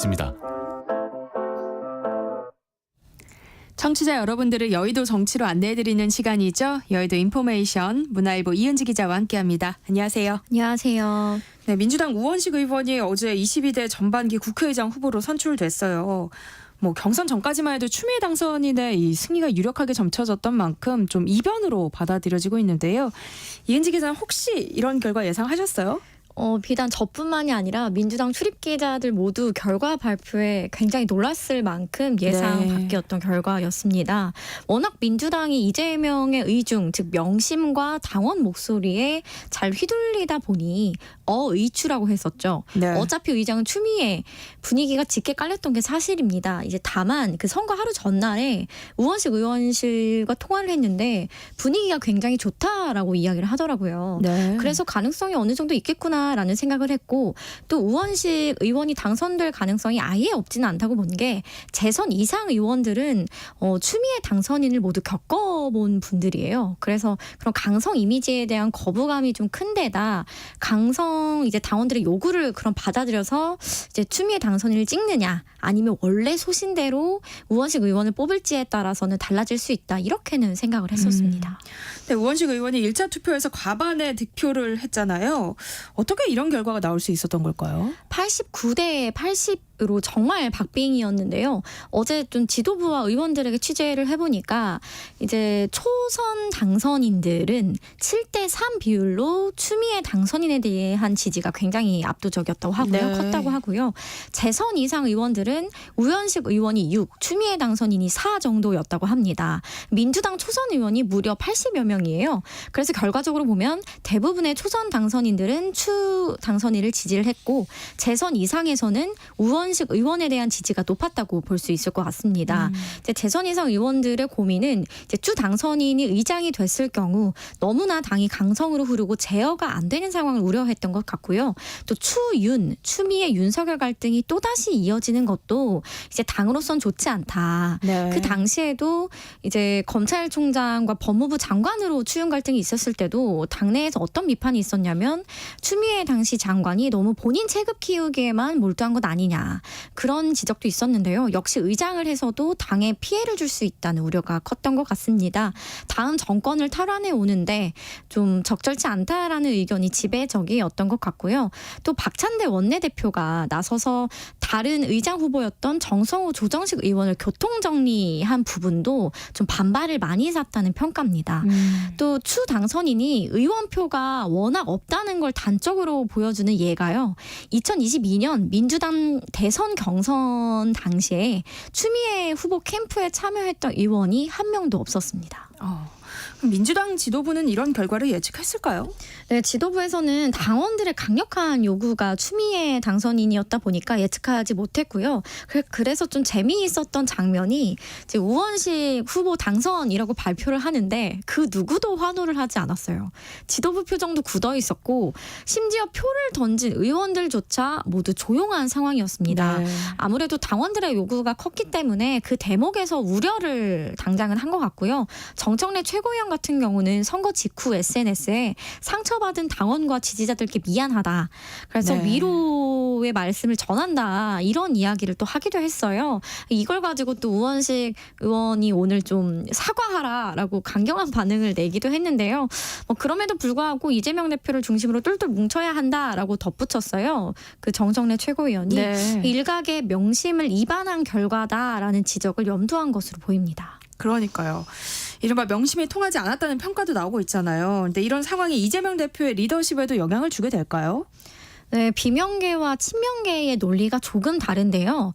있습니다. 청취자 여러분들을 여의도 정치로 안내해드리는 시간이죠. 여의도 인포메이션 문화일보 이은지 기자와 함께합니다. 안녕하세요. 안녕하세요. 네, 민주당 우원식 의원이 어제 22대 전반기 국회의장 후보로 선출됐어요. 경선 전까지만 해도 추미애 당선인의 이 승리가 유력하게 점쳐졌던 만큼 좀 이변으로 받아들여지고 있는데요. 이은지 기자는 혹시 이런 결과 예상하셨어요? 비단 저뿐만이 아니라 민주당 출입 기자들 모두 결과 발표에 굉장히 놀랐을 만큼 예상 밖이었던 결과였습니다. 워낙 민주당이 이재명의 의중, 즉 명심과 당원 목소리에 잘 휘둘리다 보니 어의추라고 했었죠. 네. 어차피 의장은 추미애, 분위기가 짙게 깔렸던 게 사실입니다. 이제 다만 그 선거 하루 전날에 우원식 의원실과 통화를 했는데 분위기가 굉장히 좋다라고 이야기를 하더라고요. 네. 그래서 가능성이 어느 정도 있겠구나라는 생각을 했고, 또 우원식 의원이 당선될 가능성이 아예 없지는 않다고 본 게, 재선 이상 의원들은 추미애 당선인을 모두 겪어본 분들이에요. 그래서 그런 강성 이미지에 대한 거부감이 좀 큰 데다 강성 이제 당원들의 요구를 그럼 받아들여서 이제 추미애 당선인을 찍느냐, 아니면 원래 소신대로 우원식 의원을 뽑을지에 따라서는 달라질 수 있다, 이렇게는 생각을 했었습니다. 네, 우원식 의원이 1차 투표에서 과반의 득표를 했잖아요. 어떻게 이런 결과가 나올 수 있었던 걸까요? 89대 80으로 정말 박빙이었는데요. 어제 좀 지도부와 의원들에게 취재를 해보니까 이제 초선 당선인들은 7대 3 비율로 추미애 당선인에 대한 지지가 굉장히 압도적이었다고 하고요. 네. 컸다고 하고요. 재선 이상 의원들은 우원식 의원이 6, 추미애 당선인이 4 정도였다고 합니다. 민주당 초선 의원이 무려 80여 명이에요. 그래서 결과적으로 보면 대부분의 초선 당선인들은 추 당선인을 지지를 했고, 재선 이상에서는 우원식 의원에 대한 지지가 높았다고 볼 수 있을 것 같습니다. 이제 재선 이상 의원들의 고민은 이제 추 당선인이 의장이 됐을 경우 너무나 당이 강성으로 흐르고 제어가 안 되는 상황을 우려했던 것 같고요. 또 추미애 윤석열 갈등이 또다시 이어지는 것도 이제 당으로선 좋지 않다. 네. 그 당시에도 이제 검찰총장과 법무부 장관으로 추윤 갈등이 있었을 때도 당내에서 어떤 비판이 있었냐면, 추미애 당시 장관이 너무 본인 체급 키우기에만 몰두한 것 아니냐, 그런 지적도 있었는데요. 역시 의장을 해서도 당에 피해를 줄 수 있다는 우려가 컸던 것 같습니다. 다음 정권을 탈환해 오는데 좀 적절치 않다라는 의견이 지배적이었던 것 같고요. 또 박찬대 원내대표가 나서서 다른 의장 후보였던 정성호 조정식 의원을 교통정리한 부분도 좀 반발을 많이 샀다는 평가입니다. 또 추 당선인이 의원표가 워낙 없다는 걸 단적으로 보여주는 예가요. 2022년 민주당 대선 경선 당시에 추미애 후보 캠프에 참여했던 의원이 한 명도 없었습니다. 그럼 민주당 지도부는 이런 결과를 예측했을까요? 네, 지도부에서는 당원들의 강력한 요구가 추미애 당선인이었다 보니까 예측하지 못했고요. 그래서 좀 재미있었던 장면이 이제 우원식 후보 당선이라고 발표를 하는데 그 누구도 환호를 하지 않았어요. 지도부 표정도 굳어 있었고, 심지어 표를 던진 의원들조차 모두 조용한 상황이었습니다. 네. 아무래도 당원들의 요구가 컸기 때문에 그 대목에서 우려를 당장은 한 것 같고요. 정청래 최고위원 같은 경우는 선거 직후 SNS에 상처받은 당원과 지지자들께 미안하다, 그래서 네. 위로의 말씀을 전한다, 이런 이야기를 또 하기도 했어요. 이걸 가지고 또 우원식 의원이 오늘 좀 사과하라라고 강경한 반응을 내기도 했는데요. 그럼에도 불구하고 이재명 대표를 중심으로 똘똘 뭉쳐야 한다라고 덧붙였어요. 그 정청래 최고위원이 네. 일각의 명심을 위반한 결과다라는 지적을 염두한 것으로 보입니다. 그러니까요. 이른바 명심이 통하지 않았다는 평가도 나오고 있잖아요. 근데 이런 상황이 이재명 대표의 리더십에도 영향을 주게 될까요? 네, 비명계와 친명계의 논리가 조금 다른데요.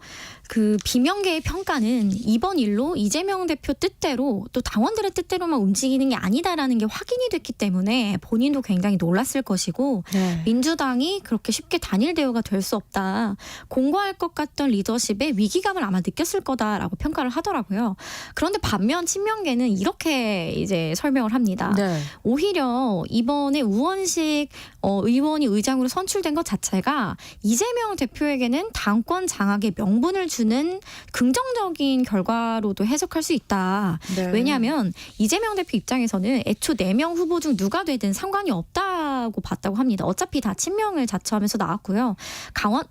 그 비명계의 평가는 이번 일로 이재명 대표 뜻대로 또 당원들의 뜻대로만 움직이는 게 아니다라는 게 확인이 됐기 때문에 본인도 굉장히 놀랐을 것이고, 네. 민주당이 그렇게 쉽게 단일 대우가 될 수 없다, 공고할 것 같던 리더십에 위기감을 아마 느꼈을 거다라고 평가를 하더라고요. 그런데 반면 친명계는 이렇게 이제 설명을 합니다. 네. 오히려 이번에 우원식 의원이 의장으로 선출된 것 자체가 이재명 대표에게는 당권 장악의 명분을 주는 긍정적인 결과로도 해석할 수 있다. 네. 왜냐하면 이재명 대표 입장에서는 애초 4명 후보 중 누가 되든 상관이 없다 유리하다고 봤다고 합니다. 어차피 다 친명을 자처하면서 나왔고요.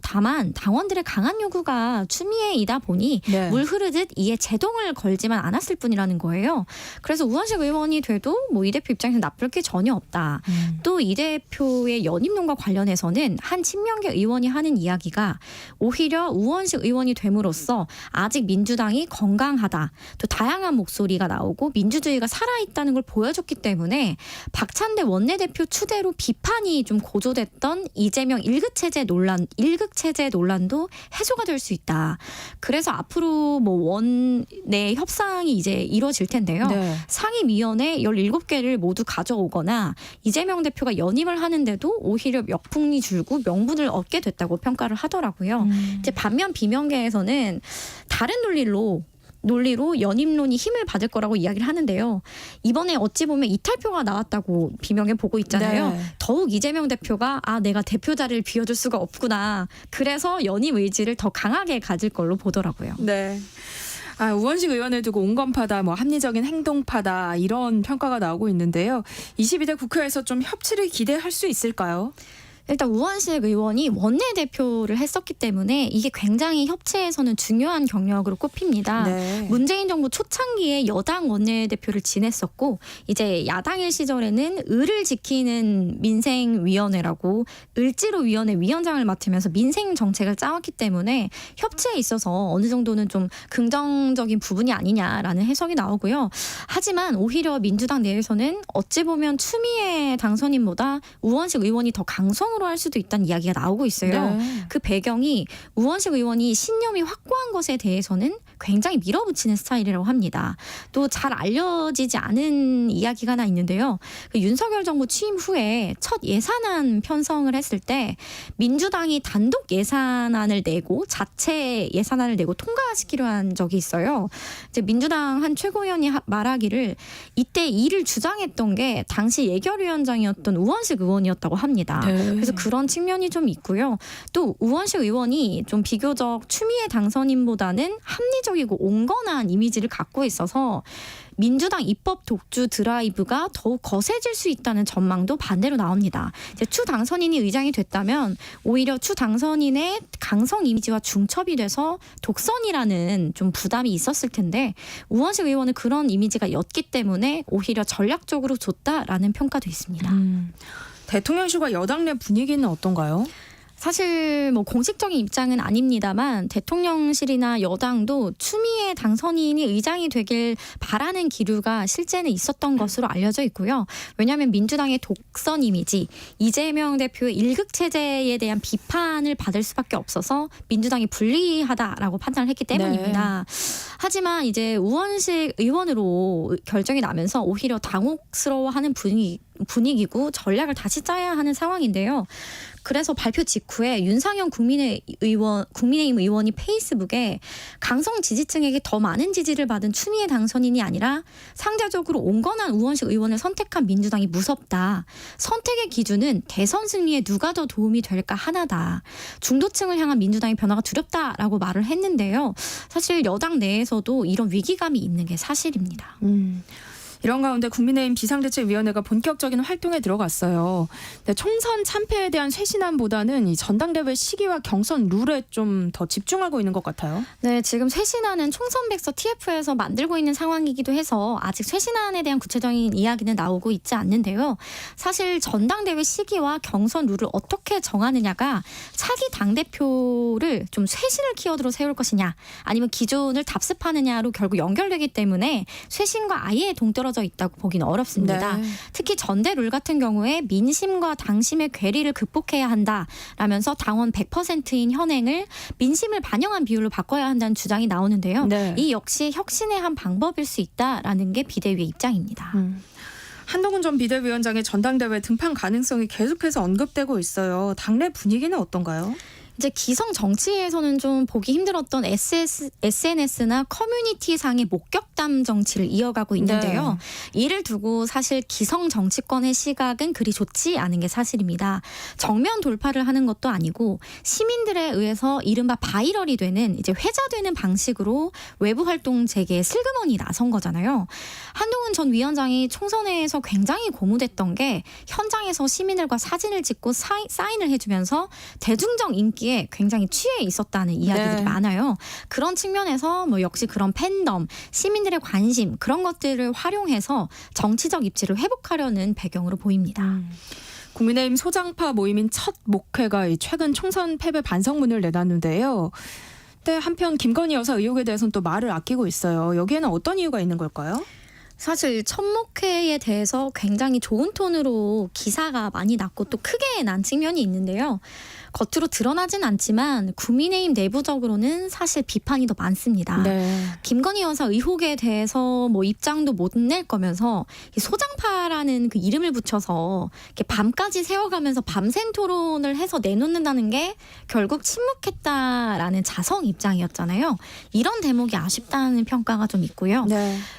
다만 당원들의 강한 요구가 추미애이다 보니 네. 물 흐르듯 이에 제동을 걸지만 않았을 뿐이라는 거예요. 그래서 우원식 의원이 돼도 뭐 이 대표 입장에서 나쁠 게 전혀 없다. 또 이 대표의 연임론과 관련해서는 한 친명계 의원이 하는 이야기가 오히려 우원식 의원이 됨으로써 아직 민주당이 건강하다. 또 다양한 목소리가 나오고 민주주의가 살아있다는 걸 보여줬기 때문에 박찬대 원내대표 추대로 비판이 좀 고조됐던 이재명 일극체제 논란도 해소가 될 수 있다. 그래서 앞으로 뭐 원내 협상이 이제 이루어질 텐데요. 네. 상임위원회 17개를 모두 가져오거나 이재명 대표가 연임을 하는데도 오히려 역풍이 줄고 명분을 얻게 됐다고 평가를 하더라고요. 이제 반면 비명계에서는 다른 논리로 연임론이 힘을 받을 거라고 이야기를 하는데요. 이번에 어찌 보면 이탈표가 나왔다고 비명계 보고 있잖아요. 네. 더욱 이재명 대표가 내가 대표 자리를 비워줄 수가 없구나. 그래서 연임 의지를 더 강하게 가질 걸로 보더라고요. 네. 우원식 의원을 두고 온건파다, 뭐 합리적인 행동파다 이런 평가가 나오고 있는데요. 22대 국회에서 좀 협치를 기대할 수 있을까요? 일단 우원식 의원이 원내대표를 했었기 때문에 이게 굉장히 협치에서는 중요한 경력으로 꼽힙니다. 네. 문재인 정부 초창기에 여당 원내대표를 지냈었고 이제 야당일 시절에는 을을 지키는 민생위원회라고 을지로위원회 위원장을 맡으면서 민생 정책을 짜왔기 때문에 협치에 있어서 어느 정도는 좀 긍정적인 부분이 아니냐라는 해석이 나오고요. 하지만 오히려 민주당 내에서는 어찌 보면 추미애 당선인보다 우원식 의원이 더 강성으로 할 수도 있다는 이야기가 나오고 있어요. 네. 그 배경이 우원식 의원이 신념이 확고한 것에 대해서는 굉장히 밀어붙이는 스타일이라고 합니다. 또 잘 알려지지 않은 이야기가 하나 있는데요. 그 윤석열 정부 취임 후에 첫 예산안 편성을 했을 때 민주당이 단독 예산안을 내고 자체 예산안을 내고 통과시키려 한 적이 있어요. 이제 민주당 한 최고위원이 말하기를 이때 이를 주장했던 게 당시 예결위원장이었던 우원식 의원이었다고 합니다. 네. 그래서 그런 측면이 좀 있고요. 또 우원식 의원이 좀 비교적 추미애 당선인보다는 합리적이고 온건한 이미지를 갖고 있어서 민주당 입법 독주 드라이브가 더욱 거세질 수 있다는 전망도 반대로 나옵니다. 이제 추 당선인이 의장이 됐다면 오히려 추 당선인의 강성 이미지와 중첩이 돼서 독선이라는 좀 부담이 있었을 텐데 우원식 의원은 그런 이미지가 였기 때문에 오히려 전략적으로 좋다라는 평가도 있습니다. 대통령실과 여당 내 분위기는 어떤가요? 사실 뭐 공식적인 입장은 아닙니다만 대통령실이나 여당도 추미애 당선인이 의장이 되길 바라는 기류가 실제는 있었던 것으로 알려져 있고요. 왜냐하면 민주당의 독선 이미지, 이재명 대표의 일극체제에 대한 비판을 받을 수밖에 없어서 민주당이 불리하다라고 판단을 했기 때문입니다. 하지만 이제 우원식 의원으로 결정이 나면서 오히려 당혹스러워하는 분위기고 전략을 다시 짜야 하는 상황인데요. 그래서 발표 직후에 윤상현 국민의힘 의원이 페이스북에 강성 지지층에게 더 많은 지지를 받은 추미애 당선인이 아니라 상대적으로 온건한 우원식 의원을 선택한 민주당이 무섭다. 선택의 기준은 대선 승리에 누가 더 도움이 될까 하나다. 중도층을 향한 민주당의 변화가 두렵다라고 말을 했는데요. 사실 여당 내에서도 이런 위기감이 있는 게 사실입니다. 이런 가운데 국민의힘 비상대책위원회가 본격적인 활동에 들어갔어요. 근데 총선 참패에 대한 쇄신안보다는 이 전당대회 시기와 경선 룰에 좀 더 집중하고 있는 것 같아요. 네, 지금 쇄신안은 총선 백서 TF에서 만들고 있는 상황이기도 해서 아직 쇄신안에 대한 구체적인 이야기는 나오고 있지 않는데요. 사실 전당대회 시기와 경선 룰을 어떻게 정하느냐가 차기 당대표를 좀 쇄신을 키워드로 세울 것이냐 아니면 기존을 답습하느냐로 결국 연결되기 때문에 쇄신과 아예 동떨어져 있다고 보기는 어렵습니다. 네. 특히 전대 룰 같은 경우에 민심과 당심의 괴리를 극복해야 한다라면서 당원 100%인 현행을 민심을 반영한 비율로 바꿔야 한다는 주장이 나오는데요. 네. 이 역시 혁신의 한 방법일 수 있다라는 게 비대위의 입장입니다. 한동훈 전 비대위원장의 전당대회 등판 가능성이 계속해서 언급되고 있어요. 당내 분위기는 어떤가요? 이제 기성 정치에서는 좀 보기 힘들었던 SNS나 커뮤니티 상의 목격담 정치를 이어가고 있는데요. 이를 두고 사실 기성 정치권의 시각은 그리 좋지 않은 게 사실입니다. 정면 돌파를 하는 것도 아니고 시민들에 의해서 이른바 바이럴이 되는 이제 회자되는 방식으로 외부 활동 재개에 슬그머니 나선 거잖아요. 한동훈 전 위원장이 총선에서 굉장히 고무됐던 게 현장에서 시민들과 사진을 찍고 사인을 해주면서 대중적 인기에 굉장히 취해 있었다는 이야기들이 많아요. 그런 측면에서 뭐 역시 그런 팬덤, 시민들의 관심 그런 것들을 활용해서 정치적 입지를 회복하려는 배경으로 보입니다. 국민의힘 소장파 모임인 첫 목회가 최근 총선 패배 반성문을 내놨는데요. 근데 한편 김건희 여사 의혹에 대해서는 또 말을 아끼고 있어요. 여기에는 어떤 이유가 있는 걸까요? 사실 천목회에 대해서 굉장히 좋은 톤으로 기사가 많이 났고 또 크게 난 측면이 있는데요. 겉으로 드러나진 않지만 국민의힘 내부적으로는 사실 비판이 더 많습니다. 김건희 여사 의혹에 대해서 뭐 입장도 못 낼 거면서 소장파라는 그 이름을 붙여서 이렇게 밤까지 세워가면서 밤샘 토론을 해서 내놓는다는 게 결국 침묵했다라는 자성 입장이었잖아요. 이런 대목이 아쉽다는 평가가 좀 있고요.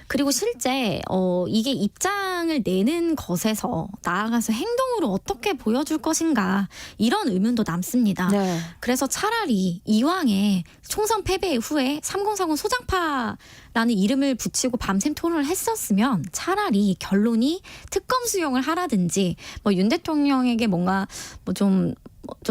그리고 실제 이게 입장을 내는 것에서 나아가서 행동으로 어떻게 보여줄 것인가 이런 의문도 남습니다. 그래서 차라리 이왕에 총선 패배 후에 3040 소장파라는 이름을 붙이고 밤샘 토론을 했었으면 차라리 결론이 특검 수용을 하라든지 뭐 윤 대통령에게 뭔가 좀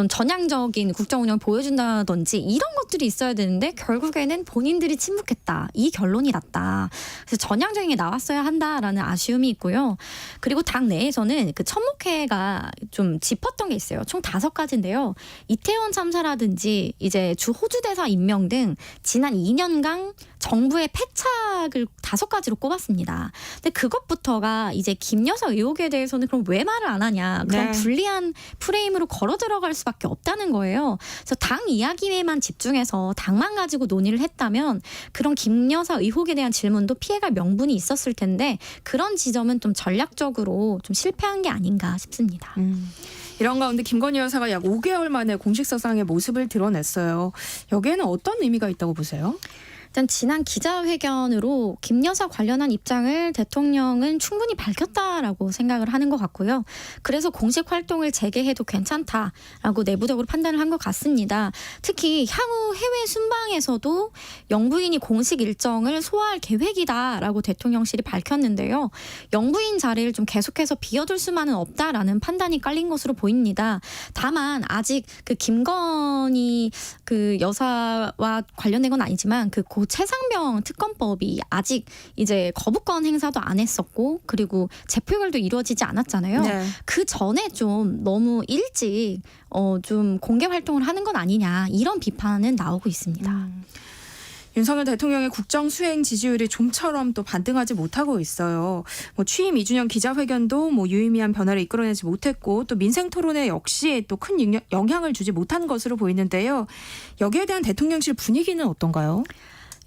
전향적인 국정 운영 보여준다든지 이런 것들이 있어야 되는데 결국에는 본인들이 침묵했다. 이 결론이 났다. 그래서 전향적인 게 나왔어야 한다라는 아쉬움이 있고요. 그리고 당 내에서는 그 천목회가 좀 짚었던 게 있어요. 총 5가지인데요. 이태원 참사라든지 이제 주 호주 대사 임명 등 지난 2년간 정부의 패착을 5가지로 꼽았습니다. 근데 그것부터가 이제 김 여사 의혹에 대해서는 그럼 왜 말을 안 하냐. 그런 불리한 프레임으로 걸어 들어갈 수밖에 없다는 거예요. 그래서 당 이야기에만 집중해서 당만 가지고 논의를 했다면 그런 김 여사 의혹에 대한 질문도 피해갈 명분이 있었을 텐데 그런 지점은 좀 전략적으로 좀 실패한 게 아닌가 싶습니다. 이런 가운데 김건희 여사가 약 5개월 만에 공식석상의 모습을 드러냈어요. 여기에는 어떤 의미가 있다고 보세요? 일단 지난 기자회견으로 김 여사 관련한 입장을 대통령은 충분히 밝혔다라고 생각을 하는 것 같고요. 그래서 공식 활동을 재개해도 괜찮다라고 내부적으로 판단을 한 것 같습니다. 특히 향후 해외 순방에서도 영부인이 공식 일정을 소화할 계획이다라고 대통령실이 밝혔는데요. 영부인 자리를 좀 계속해서 비워둘 수만은 없다라는 판단이 깔린 것으로 보입니다. 다만 아직 그 김건희 그 여사와 관련된 건 아니지만 그 최상병 특검법이 아직 이제 거부권 행사도 안 했었고 그리고 재표결도 이루어지지 않았잖아요. 그 전에 좀 너무 일찍 좀 공개 활동을 하는 건 아니냐 이런 비판은 나오고 있습니다. 윤석열 대통령의 국정 수행 지지율이 좀처럼 또 반등하지 못하고 있어요. 뭐 취임 2주년 기자회견도 뭐 유의미한 변화를 이끌어내지 못했고 또 민생 토론에 역시 또 큰 영향을 주지 못한 것으로 보이는데요. 여기에 대한 대통령실 분위기는 어떤가요?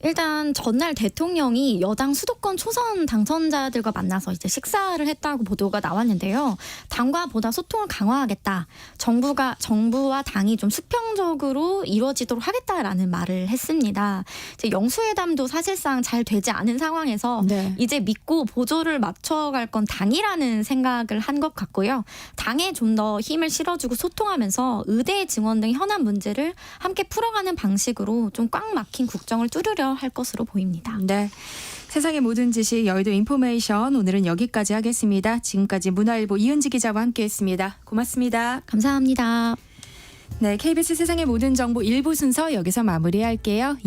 일단 전날 대통령이 여당 수도권 초선 당선자들과 만나서 이제 식사를 했다고 보도가 나왔는데요. 당과 보다 소통을 강화하겠다. 정부와 당이 좀 수평적으로 이루어지도록 하겠다라는 말을 했습니다. 이제 영수회담도 사실상 잘 되지 않은 상황에서 이제 믿고 보조를 맞춰갈 건 당이라는 생각을 한 것 같고요. 당에 좀 더 힘을 실어주고 소통하면서 의대 증원 등 현안 문제를 함께 풀어가는 방식으로 좀 꽉 막힌 국정을 뚫으려 할 것으로 보입니다. 세상의 모든 지식 여의도 인포메이션 오늘은 여기까지 하겠습니다. 지금까지 문화일보 이은지 기자와 함께했습니다. 고맙습니다. 감사합니다. KBS 세상의 모든 정보 1부 순서 여기서 마무리할게요.